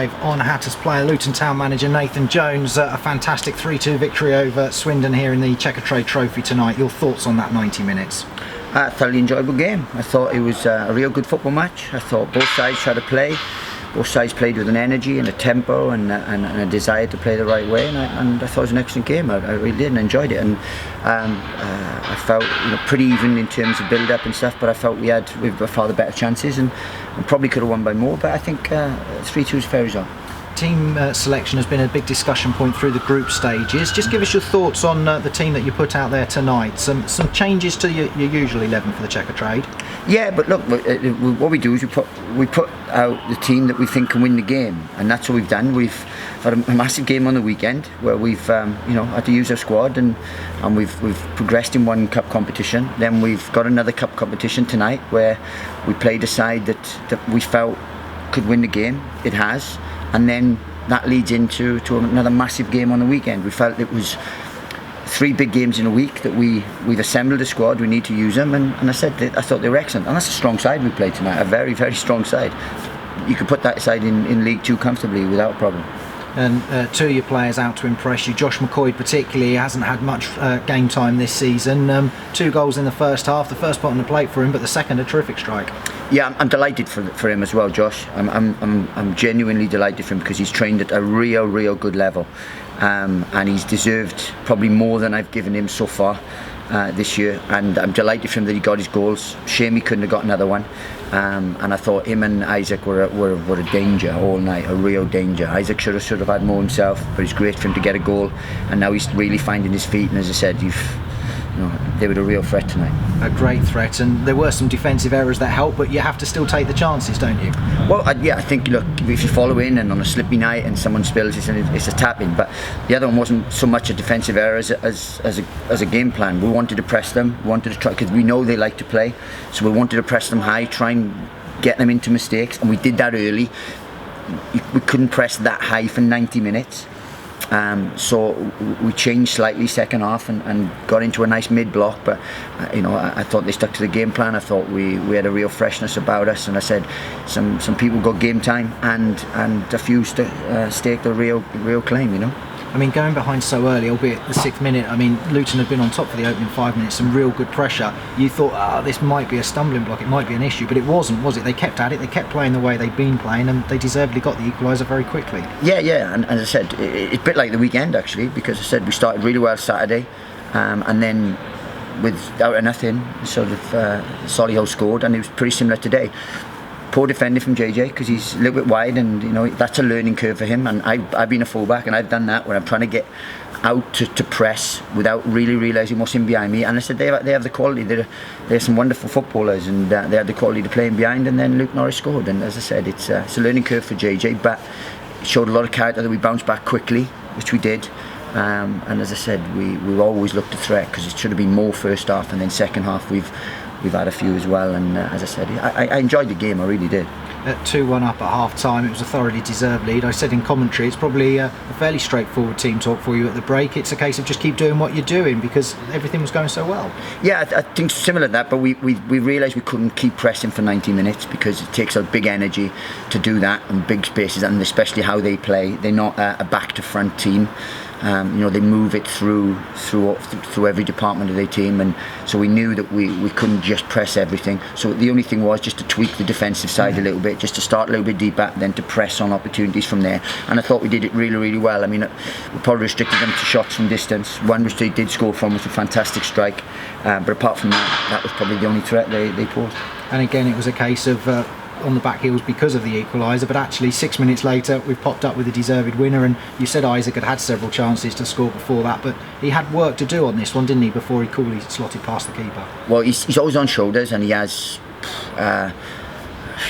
On Hatters player Luton Town manager Nathan Jones. A fantastic 3-2 victory over Swindon here in the Checkatrade Trophy tonight. Your thoughts on that 90 minutes? A thoroughly enjoyable game. I thought it was a real good football match. I thought both sides tried to play. Both sides played with an energy and a tempo and a desire to play the right way, and I thought it was an excellent game. I really did and enjoyed it, and I felt pretty even in terms of build-up and stuff, but I felt we had far the better chances and probably could have won by more, but I think 3-2 is fair result. Team selection has been a big discussion point through the group stages. Just give us your thoughts on the team that you put out there tonight. Some changes to your usual 11 for the Checkatrade. Yeah, but look, what we do is we put out the team that we think can win the game, and that's what we've done. We've had a massive game on the weekend where we've had to use our squad, and we've progressed in one cup competition. Then we've got another cup competition tonight where we played a side that we felt could win the game. It has. And then that leads into another massive game on the weekend. We felt it was 3 big games in a week that we've assembled a squad. We need to use them, and I thought they were excellent. And that's a strong side we played tonight, a very, very strong side. You could put that side in League 2 comfortably without a problem. And 2 of your players out to impress you. Josh McCoy particularly hasn't had much game time this season. 2 goals in the first half. The first put on the plate for him, but the second a terrific strike. Yeah, I'm delighted for him as well, Josh. I'm genuinely delighted for him because he's trained at a real good level, and he's deserved probably more than I've given him so far this year. And I'm delighted for him that he got his goals. Shame he couldn't have got another one. And I thought him and Isaac were a danger all night, a real danger. Isaac should have had more himself, but it's great for him to get a goal, and now he's really finding his feet. And as I said, they were a real threat tonight. A great threat, and there were some defensive errors that helped, but you have to still take the chances, don't you? Well, I think, look, if you follow in and on a slippy night and someone spills, it's a tap-in, but the other one wasn't so much a defensive error as a game plan. We wanted to press them, we wanted to try, because we know they like to play, so we wanted to press them high, try and get them into mistakes, and we did that early. We couldn't press that high for 90 minutes. So we changed slightly second half and got into a nice mid block, but I thought they stuck to the game plan. I thought we had a real freshness about us, and I said some people got game time and a few staked a real claim. I mean, going behind so early, albeit the 6th minute, I mean, Luton had been on top for the opening 5 minutes, some real good pressure. You thought, this might be a stumbling block, it might be an issue, but it wasn't, was it? They kept at it, they kept playing the way they'd been playing, and they deservedly got the equaliser very quickly. Yeah, and as I said, it's a bit like the weekend actually, because I said we started really well Saturday, and then without a nothing, sort of Solihull scored, and it was pretty similar today. Poor defending from JJ because he's a little bit wide, and that's a learning curve for him. And I've been a fullback, and I've done that where I'm trying to get out to press without really realising what's in behind me. And I said they have the quality. They're some wonderful footballers, and they have the quality to play in behind. And then Luke Norris scored. And as I said, it's a learning curve for JJ, but it showed a lot of character that we bounced back quickly, which we did. And as I said, we always looked to threat because it should have been more first half, and then second half we've had a few as well, and as I said, I enjoyed the game, I really did. At 2-1 up at half time, it was a thoroughly deserved lead. I said in commentary, it's probably a fairly straightforward team talk for you at the break. It's a case of just keep doing what you're doing because everything was going so well. Yeah, I think similar to that, but we realised we couldn't keep pressing for 90 minutes because it takes a big energy to do that in big spaces, and especially how they play. They're not a back to front team. They move it through every department of their team, and so we knew that we couldn't just press everything. So the only thing was just to tweak the defensive side a little bit, just to start a little bit deeper, then to press on opportunities from there. And I thought we did it really well. I mean, we probably restricted them to shots from distance. One which they did score from was a fantastic strike, but apart from that was probably the only threat they posed. And again, it was a case of on the back heels because of the equaliser, but actually 6 minutes later we've popped up with a deserved winner. And you said Isaac had several chances to score before that, but he had work to do on this one, didn't he, before he coolly slotted past the keeper? Well, he's always on shoulders, and he has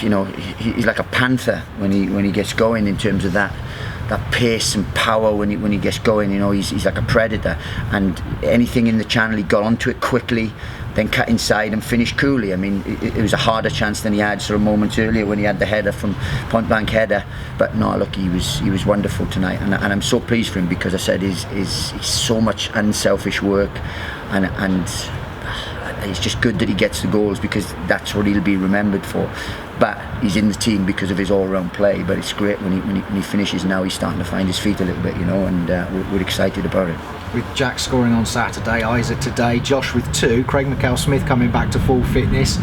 he's like a panther when he gets going in terms of that pace and power when he gets going. He's like a predator, and anything in the channel he got onto it quickly, then cut inside and finished coolly. I mean, it was a harder chance than he had sort of moments earlier when he had the header from point blank header. But no, look, he was wonderful tonight, and I'm so pleased for him because I said he's so much unselfish work, and it's just good that he gets the goals because that's what he'll be remembered for. but he's in the team because of his all-round play. But it's great when he finishes now. He's starting to find his feet a little bit, and we're excited about it. With Jack scoring on Saturday, Isaac today, Josh with 2, Craig McCall-Smith coming back to full fitness,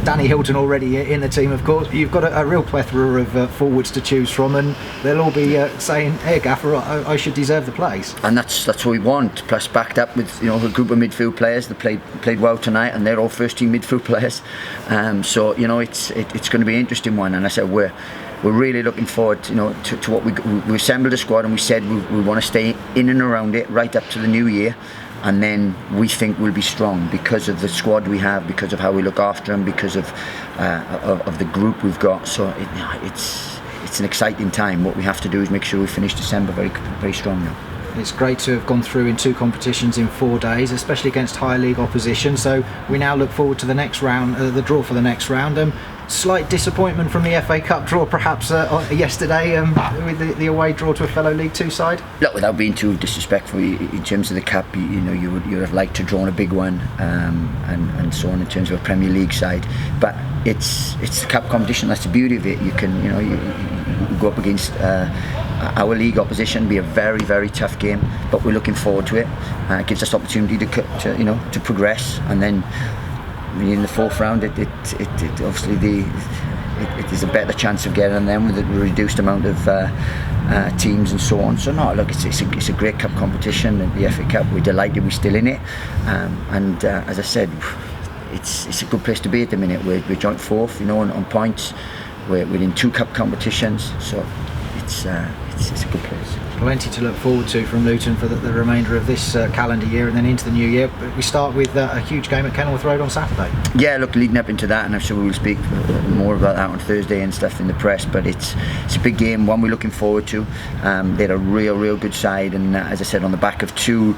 Danny Hilton already in the team, of course. You've got a real plethora of forwards to choose from, and they'll all be saying, "Hey, Gaffer, I should deserve the place." And that's what we want. Plus, backed up with a group of midfield players that played well tonight, and they're all first-team midfield players. So it's going to be an interesting one. And I said we're really looking forward, to what we assembled a squad, and we said we want to stay in and around it right up to the new year, and then we think we'll be strong because of the squad we have, because of how we look after them, because of the group we've got. So it's an exciting time. What we have to do is make sure we finish December very, very strong now. It's great to have gone through in 2 competitions in 4 days, especially against higher league opposition. So we now look forward to the next round, the draw for the next round. Slight disappointment from the FA Cup draw perhaps yesterday with the away draw to a fellow League 2 side. Look, without being too disrespectful, in terms of the cup, you would have liked to draw on a big one, and so on in terms of a Premier League side. But it's the cup competition. That's the beauty of it. You can you go up against our league opposition, be a very, very tough game, but we're looking forward to it. It gives us opportunity to progress, and then in the 4th round, it obviously it is a better chance of getting them with a reduced amount of teams and so on. So no, look, it's a great cup competition, and the FA Cup, we're delighted we're still in it, and as I said, it's a good place to be at the minute. We're joint 4th, on points. We're in 2 cup competitions, so it's a good place. Plenty to look forward to from Luton for the remainder of this calendar year and then into the new year. But we start with a huge game at Kenilworth Road on Saturday. Yeah, look, leading up into that, and I'm sure we will speak more about that on Thursday and stuff in the press, but it's a big game, one we're looking forward to. They're a real good side, and as I said, on the back of 2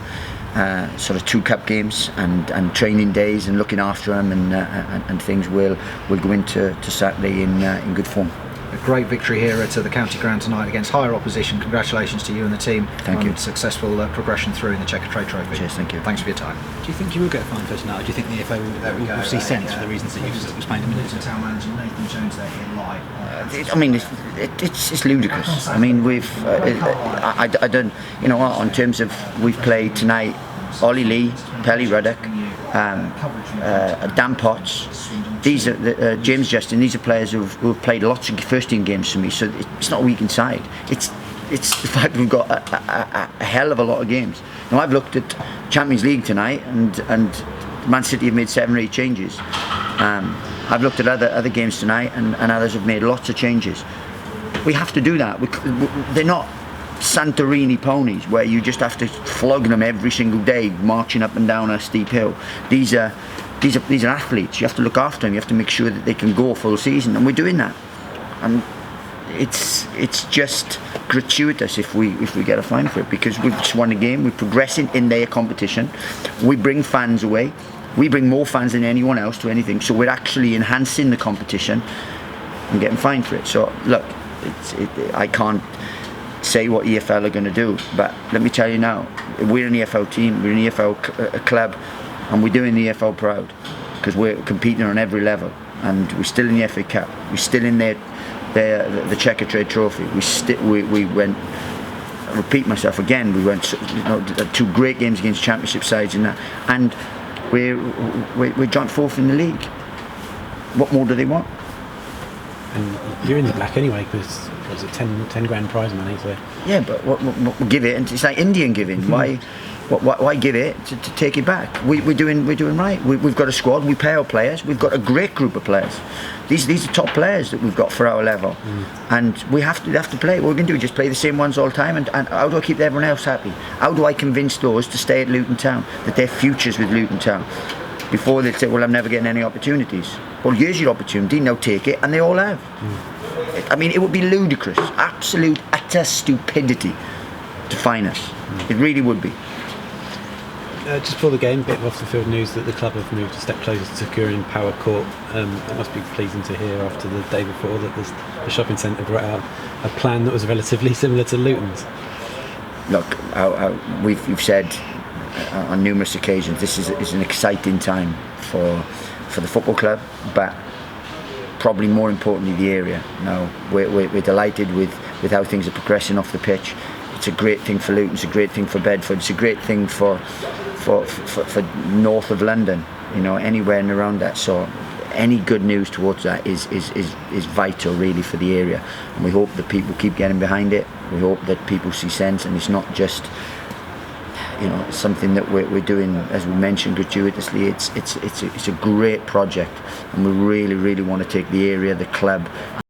cup games and training days and looking after them and things, we'll go into Saturday in good form. A great victory here at the county ground tonight against higher opposition. Congratulations to you and the team. Thank you. Successful progression through in the Checkatrade Trophy. Cheers, thank you. Thanks for your time. Do you think you will get a fine first now? Do you think the FA will see sense for the reasons that you've explained a minute ago? Luton Town manager Nathan Jones there in live. It's ludicrous. I mean, I don't, in terms of, we've played tonight Ollie Lee, Pelly Ruddock, Dan Potts. These are James Justin. These are players who've played lots of first-team games for me. So it's not a weak inside. It's the fact that we've got a hell of a lot of games. Now, I've looked at Champions League tonight, and Man City have made 7 or 8 changes. I've looked at other games tonight, and others have made lots of changes. We have to do that. They're not Santorini ponies where you just have to flog them every single day, marching up and down a steep hill. These are athletes. You have to look after them. You have to make sure that they can go full season, and we're doing that. And it's just gratuitous if we get a fine for it, because we've just won a game. We're progressing in their competition. We bring fans away. We bring more fans than anyone else to anything. So we're actually enhancing the competition and getting fined for it. So look, I can't say what EFL are going to do, but let me tell you now, we're an EFL team. We're an EFL club. And we're doing the EFL proud, because we're competing on every level, and we're still in the FA Cup. We're still in the Checkatrade Trophy. We went. I repeat myself again. We went 2 great games against Championship sides and that, and we're joint 4th in the league. What more do they want? And you're in the black anyway, because was it 10 grand prize money? So yeah, but what give it? And it's like Indian giving. Why give it to take it back? We're doing right. We've got a squad. We pay our players. We've got a great group of players. These are top players that we've got for our level, and we have to play. What we're going to do is just play the same ones all the time. And how do I keep everyone else happy? How do I convince those to stay at Luton Town, that their futures with Luton Town? Before they'd say, well, I'm never getting any opportunities. Well, here's your opportunity. Now take it, and they all have. I mean, it would be ludicrous, absolute utter stupidity to fine us. It really would be. Just before the game, a bit of off-the-field news that the club have moved a step closer to securing Power Court. It must be pleasing to hear after the day before that the shopping centre brought out a plan that was relatively similar to Luton's. Look, we've said on numerous occasions, this is an exciting time for the football club, but probably more importantly the area. Now we're delighted with how things are progressing off the pitch. It's a great thing for Luton, it's a great thing for Bedford, it's a great thing for north of London, you know, anywhere and around that. So any good news towards that is vital really for the area, and we hope that people keep getting behind it. We hope that people see sense, and it's not just, you know, something that we're doing, as we mentioned, gratuitously. It's a great project, and we really want to take the area, the club,